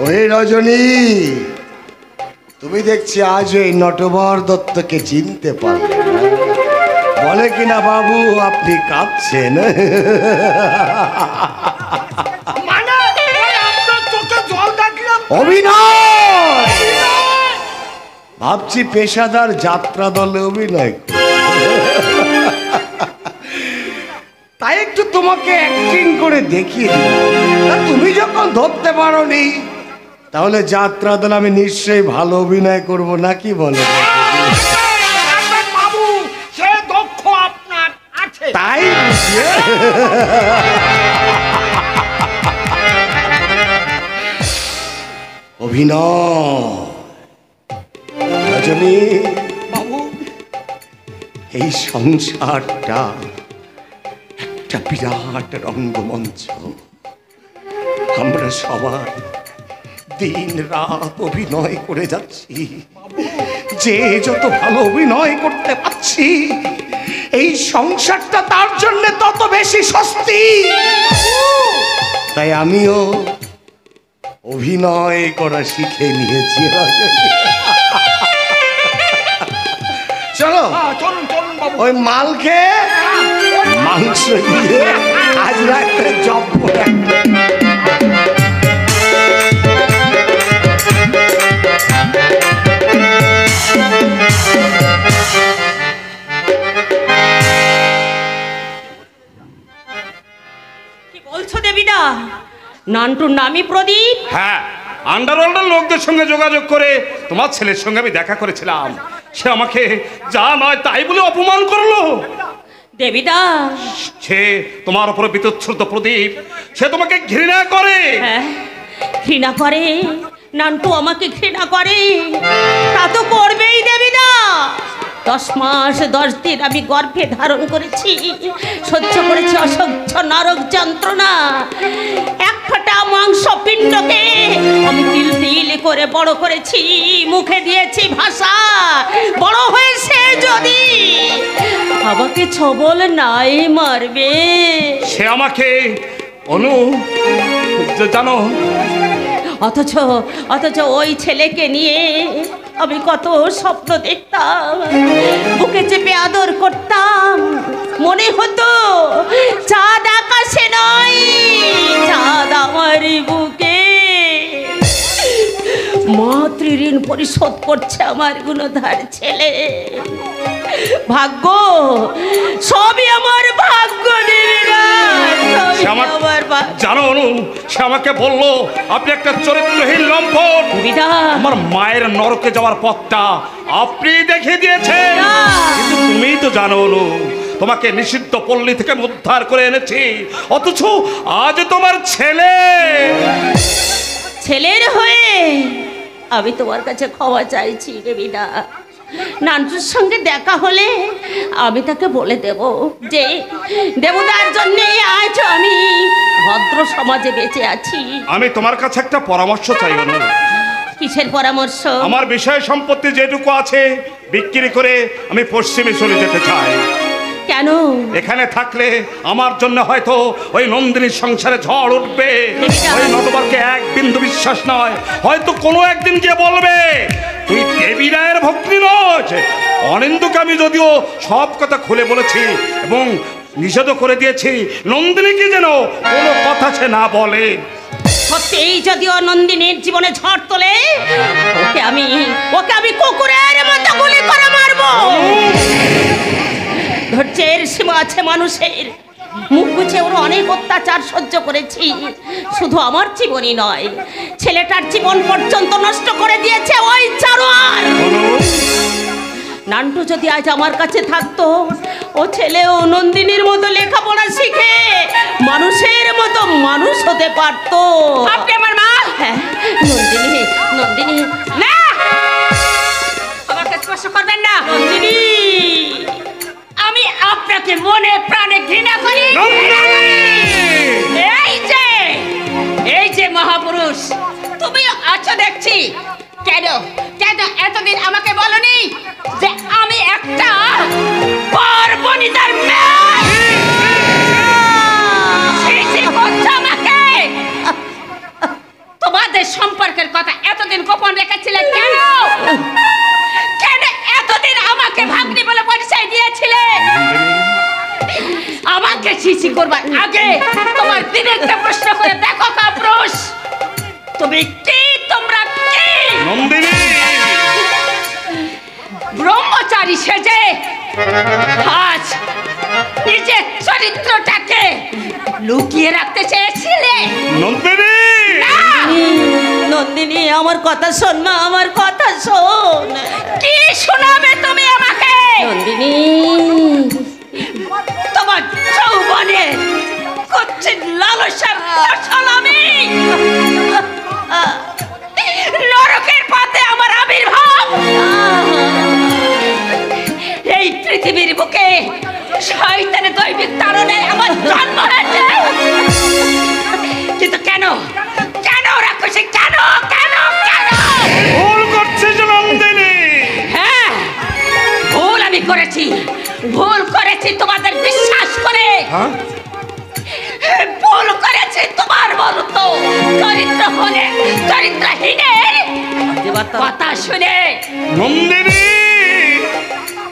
ওই রজনী, তুমি দেখছি আজ এই নটবর দত্তকে চিনতে পারলে না। বলে কিনা বাবু আপনি কাঁদছেন। অভিনয় ভাবছি পেশাদার যাত্রা দলে অভিনয়, তাই একটু তোমাকে অ্যাক্টিং করে দেখিয়ে দিলাম। তুমি যখন ধরতে পারোনি তাহলে যাত্রা দল আমি নিশ্চয়ই ভালো অভিনয় করব নাকি বলে? বাবু সে দক্ষ আপনার আছে, তাই অভিনয়। রজনী বাবু, এই সংসারটা একটা বিরাট রঙ্গমঞ্চ। আমরা সবাই দিন রাত অভিনয় করে যাচ্ছি। যে যত ভালো অভিনয় করতে পারছি এই সংসারটা তার জন্য তত বেশি স্বস্তি। তাই আমিও অভিনয় করা শিখে নিয়েছি। চলো চলুন চলুন বাবু। ওই মালকে মাংস দিয়ে আজ রাত্রে জব করে। কি বলছো দেবীদা? নান্টুর নামই প্রদীপ? হ্যাঁ, আন্ডারওয়ার্ল্ডের লোকদের সঙ্গে যোগাযোগ করে তোমার ছেলের সঙ্গে আমি দেখা করেছিলাম। সে আমাকে যা নয় তাই বলে অপমান করলো। দেবীদা, সে তোমার উপরে বিতচ্ছ্রুত প্রদীপ, সে তোমাকে ঘৃণা করে। হ্যাঁ, ঘৃণা করে? নান্টু আমাকে ঘৃণা করে? তা তো করবেই দেবীদা। 10 মাস 10 দিন আমি গর্ভে ধারণ করেছি, সহ্য করেছি অসহ্য নরক যন্ত্রণা। এক ফোঁটা মাংস পিণ্ডকে আমি তিল তিল করে বড় করেছি, মুখে দিয়েছি ভাষা। বড় হয়েছে যদি আমাকে ছবল নাই মারবে। সে আমাকে জানো, অথচ ওই ছেলেকে নিয়ে আমি কত স্বপ্ন দেখতাম, বুকে চেপে আদর করতাম। মনে হতো চাঁদ আকাশে নয়, চাঁদ আমার বুকে। মাতৃঋণ পরিশোধ করছে আমার গুণধার ছেলে। ভাগ্য, সবই আমার ভাগ্য দেবে না। জানো অনু, সে আমাকে বললো আপনি একটা চরিত্রহীন লম্পট। আমার মায়ের নরকে যাওয়ার পথটা আপনি দেখিয়ে দিয়েছেন। কিন্তু তুমি তো জানো অনু, তোমাকে নিষিদ্ধ পল্লী থেকে উদ্ধার করে এনেছি, অথচ আজ তোমার ছেলের হয়ে আমি তোমার কাছে ক্ষমা চাইছি দেবীদা। নান্টুর সঙ্গে দেখা হলে আমি তাকে বলে দেব যে দেবতার জন্যে আজ আমি ভদ্র সমাজে বেঁচে আছি। আমি তোমার কাছে একটা পরামর্শ চাই অনু। কিসের পরামর্শ? আমার বিষয় সম্পত্তি যেটুকু আছে বিক্রি করে আমি পশ্চিমে চলে যেতে চাই। কেন? এখানে থাকলে আমার জন্য হয়তো ওই নন্দিনীর সংসারে ঝড় উঠবে। ওই নটবরকে এক বিন্দু বিশ্বাস নয়, হয়তো কোনো একদিন গিয়ে বলবে তুই দেবী রায়ের ভক্তি নস। অনিন্দুকে আমি যদিও সব কথা খুলে বলেছি এবং নিষেধ করে দিয়েছি নন্দিনীকে যেন কোনো কথা সে না বলে। সত্যিই যদিও নন্দিনীর জীবনে ঝড় তোলে, ওকে আমি কুকুরের মতো গুলি করে মারবো। ধৈর্যের সীমা আছে মানুষের। মুখ বুঝে ওর অনেক অত্যাচার সহ্য করেছি। শুধু আমার জীবনই নয়, ছেলেটার জীবন পর্যন্ত নষ্ট করে দিয়েছে ওই চারোয়ার। নান্টু যদি আজ আমার কাছে থাকতো, ও ছেলেও নন্দিনীর মতো লেখাপড়া শিখে মানুষের মতো মানুষ হতে পারতো। আপনি আমার মা? হ্যাঁ, নন্দিনী না, আমাকে স্পর্শ করবেন না। নন্দিনী, আমি আপনাকে মনে প্রাণে ঘৃণা করি। এই যে মহাপুরুষ তুমি আছো দেখছি, কেন এতদিন আমাকে বলনি যে আমি একটা পার্বণীদের মেয়ে? আমাকে তোমাদের সম্পর্কের কথা এতদিন গোপন রেখেছিলে কেন? কেন এতদিন আমাকে ভাগ্নি বলে পরিচয় দিয়েছিলে? আমাকে ছিছি করবার আগে তোমার দিনেরটা প্রশ্ন করে দেখো কাপুরুষ, তুমি কি, তোমরা কি? নন্দিনী ব্রহ্মচারী সেজে আজ নিজের চরিত্রটাকে লুকিয়ে রাখতে চেয়েছিলে? নন্দিনী নন্দিনী আমার কথা শোন মা, আমার কথা শোন। কি শোনাবে তুমি আমাকে? নন্দিনী তোমার যৌবনে করছে লালসার ফসল আমি। নরকের পথে আমার আবির্ভাব। এই পৃথিবীর বুকে শয়তানের দৈবিক তাড়নে আমার জন্ম হয়েছে। কিন্তু কেন, কেন রাক্ষসী, কেন কেন কেন? ভুল করছিস নন্দিনী। হ্যাঁ, ভুল আমি করেছি, ভুল করেছি তোমাদের বিশ্বাস করে। ভুল করেছি তোমার মতো চরিত্র হলে চরিত্রহীনের কথা শুনে। নন্দিনী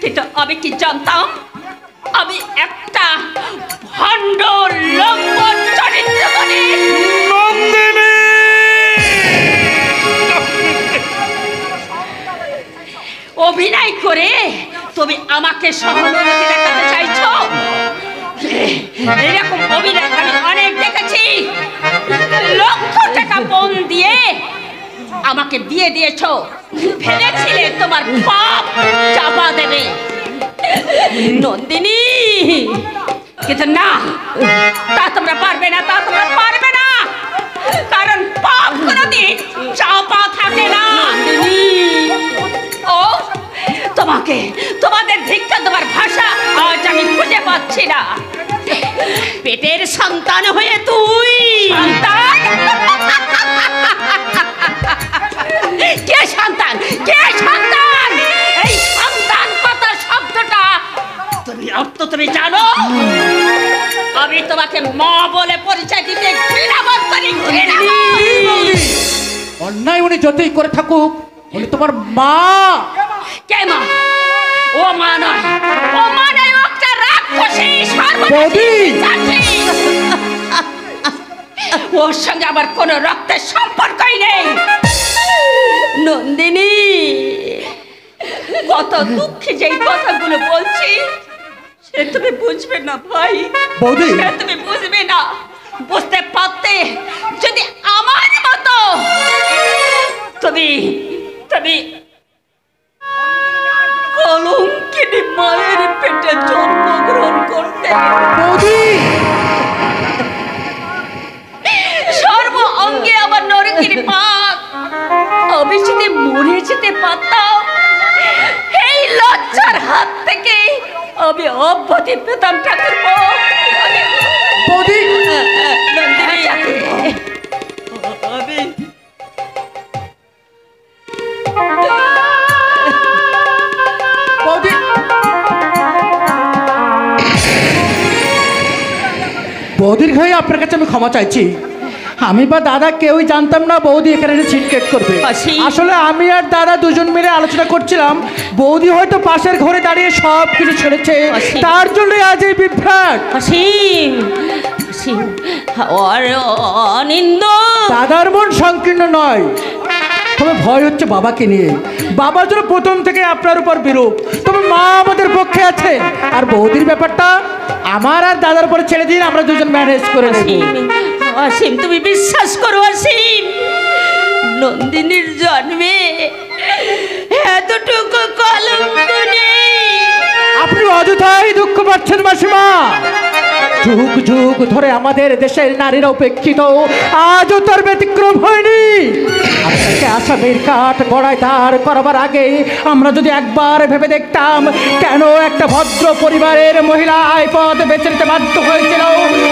কিন্তু আমি কি জানতাম আমি একটা ভণ্ড লম্বন চরিত্র বলে। নন্দিনী অভিনয় করে তুমি আমাকে সহানুভূতি দেখাতে চাইছো? এরকম অভিনয় আমি অনেক দেখেছি। লক্ষ টাকা পণ দিয়ে আমাকে বিয়ে দিয়েছো, ভেবেছিলে তোমার পাপ চাপা দেবে। নন্দিনী কিন্তু না, তা তোমরা পারবে না, তা তোমরা পারবে না, কারণ পাপ কোনোদিন চাপা থাকে না। ও তোমাকে, তোমাদের ধিক্কার দেওয়ার ভাষা আজ আমি খুঁজে পাচ্ছি না। পেটের সন্তান হয়ে তুই সন্তান? কে সন্তান, কে সন্তান? এই সন্তান কথা শব্দটা তুমি অর্থ তুমি জানো? আমি তোমাকে মা বলে পরিচয় দিতে ঘৃণা বোধ করি, ঘৃণা বোধ। অন্যায় উনি যতই করে থাকুক, উনি তোমার মা। কে মা? ও মা নয়, ও মা নয়, ও একটা রাক্ষসী, বৌদি! সর্বনাশী। ওর সঙ্গে আমার কোনো রক্তের সম্পর্কই নেই। নন্দিনী কত দুঃখে যেই কথাগুলো বলছি সে তুমি বুঝবে না ভাই, বৌদি! সে তুমি বুঝবে না। বুঝতে পারতে যদি আমার মতো তুমি তুমি কলঙ্কিনী মায়ের পেটে জন্মগ্রহণ করতে, সর্ব অঙ্গে আমার নরকের পাক, আমি যদি মরে যেতে পারতাম এই লজ্জার হাত থেকে আমি অব্যাহতি পেতাম ঠাকুরপো। বৌদি! বৌদি! বৌদির হয়ে আপনার কাছে আমি ক্ষমা চাইছি। আমি বা দাদা কেউই জানতাম না বৌদি এখানে এসে ছিটকেট করবে। হাসি। আসলে আমি আর দাদা দুজন মিলে আলোচনা করছিলাম, বৌদি হয়তো পাশের ঘরে দাঁড়িয়ে সব কিছু ছেড়েছে, হাসি। তার জন্য আজ এই বিভ্রাট। অসীম অসীম অনিন্দ দাদার মন সংকীর্ণ নয়, তবে ভয় হচ্ছে বাবাকে নিয়ে। বাবা যেন প্রথম থেকে আপনার উপর বিরূপ, তবে মা আমাদের পক্ষে আছে। আর বৌদির ব্যাপারটা আমার আর দাদার উপরে ছেড়ে দিন, আমরা দুজন ম্যানেজ করে নেব। অসীম অসীম তুমি বিশ্বাস করো অসীম, নন্দিনীর জন্মে এতটুকু কলঙ্ক নেই। আপনি অযথাই দুঃখ পাচ্ছেন মাসিমা। যুগ যুগ ধরে আমাদের দেশের নারীরা উপেক্ষিত, আজও তার ব্যতিক্রম হয়নি। আপনাকে আসামির কাঠ গড়ায় দাঁড় করাবার আগে আমরা যদি একবার ভেবে দেখতাম কেন একটা ভদ্র পরিবারের মহিলা এই পথ বেছে নিতে বাধ্য হয়েছিল,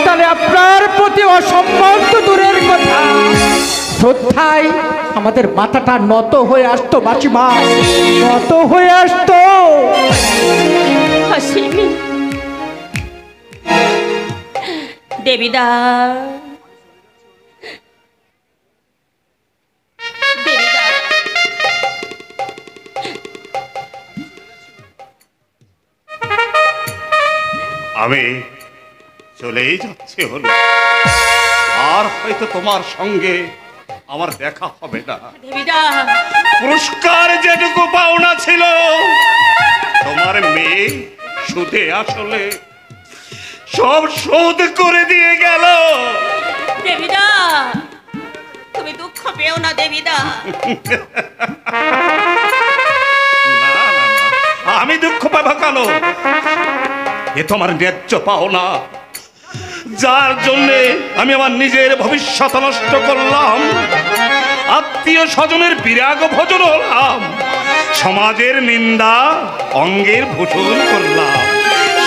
তাহলে আপনার প্রতি অসম্মান তো দূরের কথা, শ্রদ্ধায় আমাদের মাথাটা নত হয়ে আসতো মাসিমা, নত হয়ে আসতো। অসীম দেবিদা আমি চলেই যাচ্ছি হলো, আর হয়তো তোমার সঙ্গে আমার দেখা হবে না। দেবীদা, পুরস্কার যেটুকু পাওনা ছিল তোমার মেয়ে সুদে আসলে সব শোধ করে দিয়ে গেল। দেবীদা, তুমি দুঃখ পেও না দেবীদা। না না না, আমি দুঃখ পাবো কেন? এ তোমার ন্যায্য পাওনা, যার জন্যে আমি আমার নিজের ভবিষ্যৎ নষ্ট করলাম, আত্মীয় স্বজনের বিরাগ ভোজন হলাম, সমাজের নিন্দা অঙ্গের ভূষণ করলাম।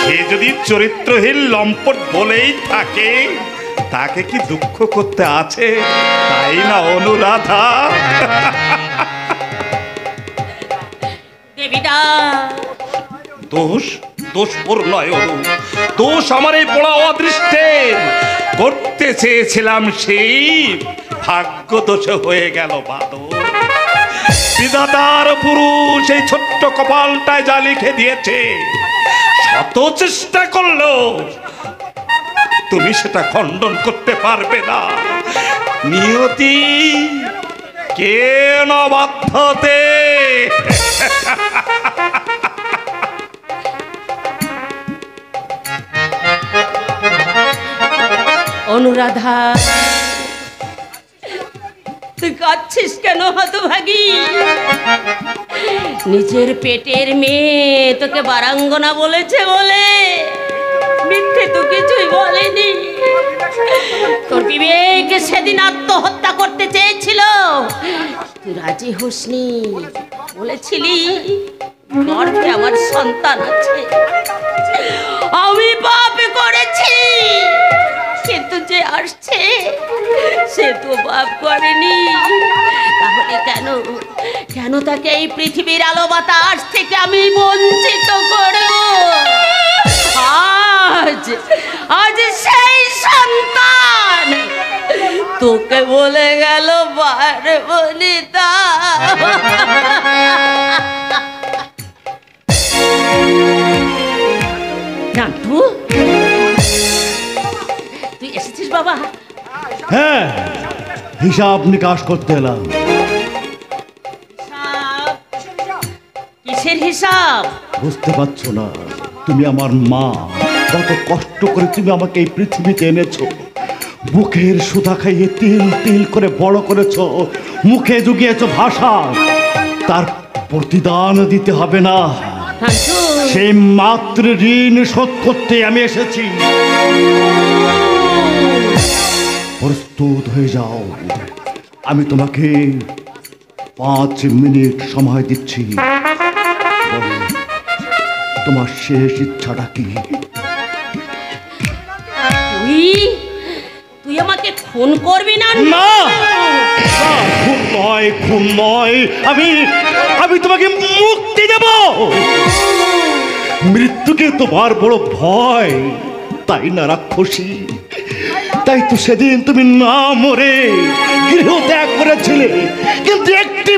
সে যদি চরিত্রহীন লম্পট বলেই থাকে, তাকে কি দুঃখ করতে আছে? তাই না অনুরাধা? দেবীদা, দোষ দোষ ওর নয় অনু, দোষ আমার এই পড়া অদৃষ্টের। করতে চেয়েছিলাম সেই, ভাগ্য দোষে হয়ে গেল বাদর। বিধাতার পুরুষ এই ছোট্ট কপালটায় যা লিখে দিয়েছে, শত চেষ্টা করলো তুমি সেটা খণ্ডন করতে পারবে না। নিয়তি কেন বাধ্যতে? অনুরাধা, তুই কাঁদছিস কেন হতভাগী? নিজের পেটের মেয়ে তোকে বারাঙ্গনা বলেছে বলে মিথ্যে তো কিছুই বলেনি। তোর বিবেক সেদিন আত্মহত্যা করতে চেয়েছিল, তুই রাজি হোসনি। বলেছিলি গর্ভে আমার সন্তান আছে। আমি পাপ করেছি, কিন্তু যে আসছে সে তো পাপ করেনি। তাহলে কেন কেন তাকে এই পৃথিবীর আলো বাতাস থেকে আমি বঞ্চিত করব? আজ আজ সেই সন্তান তোকে বলে গেল পার্বণিতা। জানতু, তুই এসেছিস বাবা? হ্যাঁ, হিসাব নিকাশ করতে এলাম। হিসাব? কিসের হিসাব? বুঝতে পারছো না? তুমি আমার মা, কত কষ্ট করে তুমি আমাকে এই পৃথিবীতে এনেছো, বুকের সুধা খাইয়ে তিল তিল করে বড় করেছো, মুখে জুগিয়েছো ভাষা, তার প্রতিদান দিতে হবে না? জানতু, সেই মাতৃ ঋণ শোধ করতে আমি এসেছি। প্রস্তুত হয়ে যাও, আমি তোমাকে 5 মিনিট সময় দিচ্ছি। বলো, তোমার শেষ ইচ্ছাটা কি? তুই তুই আমাকে খুন করবি না? না, খুন নয়, খুন নয়, আমি আমি তোমাকে মুক্তি দেব। মৃত্যুকে তোমার বড় ভয়, তাই না রাক্ষসী? তাই তো সেদিন তুমি না মরে গৃহ ত্যাগ করেছিলে, কিন্তু একটি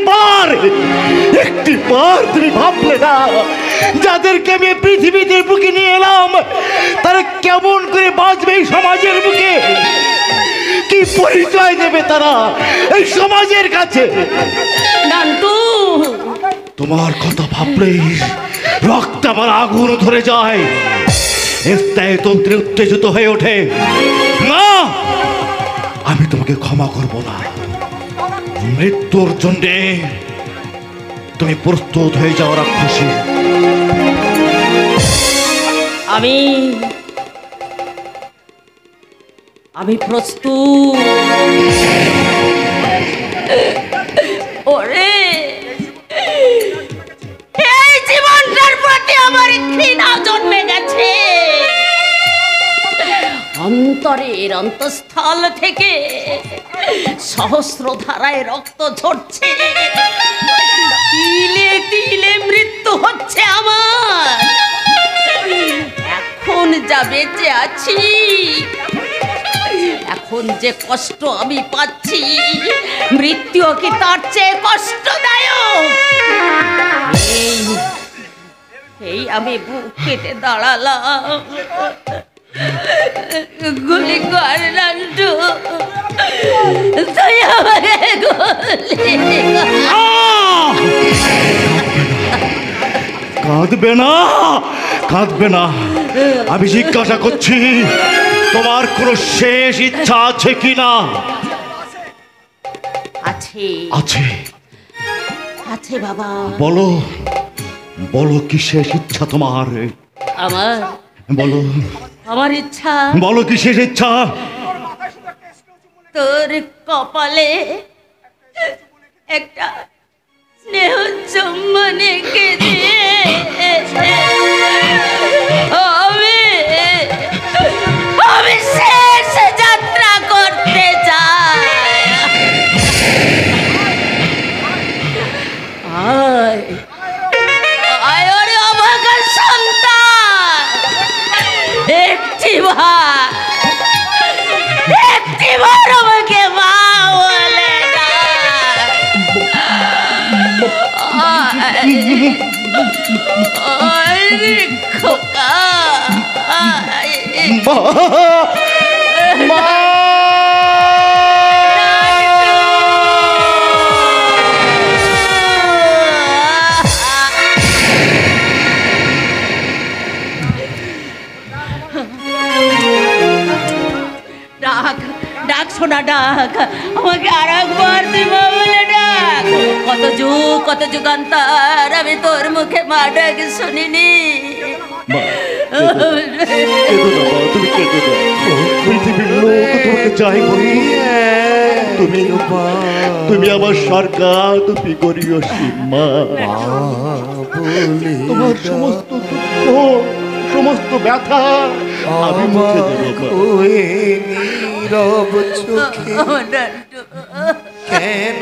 বার তুমি ভাবলে না যাদেরকে আমি পৃথিবীতে বুকে নিয়ে এলাম তারা কেমন করে বাঁচবে এই সমাজের বুকে? কি পরিচয় দেবে তারা এই সমাজের কাছে? নান্টু, তোমার কথা ভাবলেই রক্ত আমার আগুন ধরে যায়, তন্ত্রে উত্তেজিত হয়ে ওঠে। না, আমি তোমাকে ক্ষমা করব না। মৃত্যুর জন্যে তুমি প্রস্তুত হয়ে যাও রাক্ষসী। আমি প্রস্তুত। ওরে, এই জীবনটার প্রতি আমার ঘৃণা জন্মে গেছে। অন্তরের অন্তঃস্থল থেকে সহস্র ধারায় রক্ত ঝরছে, তিলে তিলে মৃত্যু হচ্ছে আমার। এখন যা বেঁচে আছি, এখন যে কষ্ট আমি পাচ্ছি, মৃত্যু কি তার চেয়ে কষ্টদায়ক? এই আমি বুক পেতে দাঁড়ালাম, গুলি কর নান্টু, তুই আমাকে গুলি কর। কাঁদবে না, কাঁদবে না। আমি জিজ্ঞাসা করছি তোমার কোনো শেষ ইচ্ছা আছে কিনা? আছে আছে, আছে বাবা। বলো বলো কি শেষ ইচ্ছা তোমার? আমার বলো, আমার ইচ্ছা বলো কি শেষ ইচ্ছা? তোর কপালে একটা স্নেহ চুম্বন এঁকে দিয়ে আমি শেষ যাত্রা করতে চাই। আয় আয় ওরে অভাগা সন্তান, একটিবার আমাকে মা বলে ডাক। আয় রে খোকা, আয়। মা! ডাক ডাক সোনা ডাক, আমাকে আর একবার তুই মা বলে ডাক। কত যুগান্তর আমি তোর মুখে মা ডাক শুনিনি। মা, কেঁদো না মা, তুমি কেঁদো না। পৃথিবীর লোক তোমাকে যাই বলি, তুমি আমার সরকার, তুমি গরিয়সী মা। তোমার সমস্ত দুঃখ, সমস্ত ব্যথা আমি মুখে দেবো মা। নীরব চোখে আমার নান্টু, কেন